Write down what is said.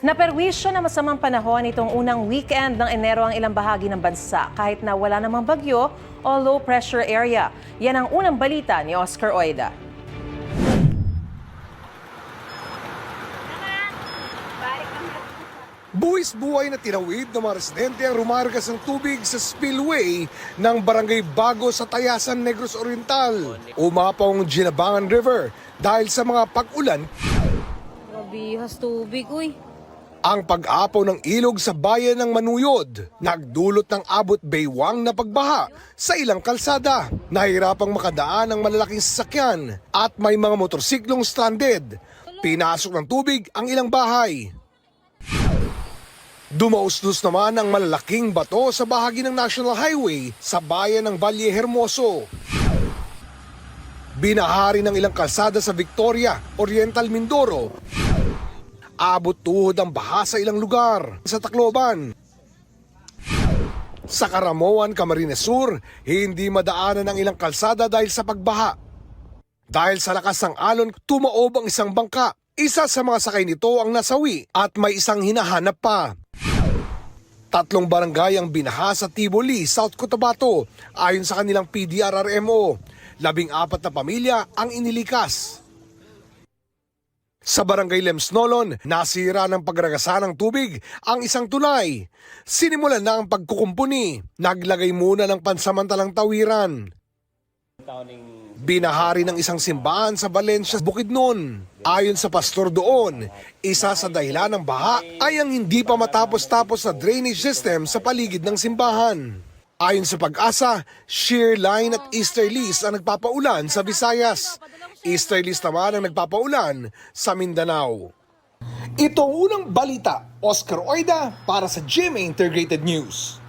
Naperwisyo na masamang panahon itong unang weekend ng Enero ang ilang bahagi ng bansa kahit na wala namang bagyo o low pressure area. Yan ang unang balita ni Oscar Oida. Buwis buhay na tinawid ng mga residente ang rumargas ng tubig sa spillway ng Barangay Bago sa Tayasan, Negros Oriental. Umapaw ang Ginabangan River dahil sa mga pag-ulan. Grabihas tubig, uy. Ang pag-apaw ng ilog sa bayan ng Manuyod, nagdulot ng abot baywang na pagbaha sa ilang kalsada. Nahirapang makadaan ang malalaking sasakyan at may mga motorsiklong stranded. Pinasok ng tubig ang ilang bahay. Dumausdos naman ang malalaking bato sa bahagi ng National Highway sa bayan ng Valle Hermoso. Binahari ng ilang kalsada sa Victoria, Oriental Mindoro. Abot tuhod ang baha sa ilang lugar sa Tacloban. Sa Caramoan, Camarines Sur, hindi madaanan ang ilang kalsada dahil sa pagbaha. Dahil sa lakas ng alon, tumaob ang isang bangka. Isa sa mga sakay nito ang nasawi at may isang hinahanap pa. 3 barangay ang binaha sa Tiboli, South Cotabato, ayon sa kanilang PDRRMO. 14 na pamilya ang inilikas. Sa Barangay Lemsnolon, nasira ng pagragasa ng tubig ang isang tulay. Sinimulan na ang pagkukumpuni. Naglagay muna ng pansamantalang tawiran. Binahari ng isang simbahan sa Valencia, Bukidnon. Ayon sa pastor doon, isa sa dahilan ng baha ay ang hindi pa matapos-tapos na drainage system sa paligid ng simbahan. Ayon sa Pag-asa, shear line at easterlies ang nagpapaulan sa Visayas. Easterlies naman ang nagpapaulan sa Mindanao. Ito ang unang balita, Oscar Oida para sa GMA Integrated News.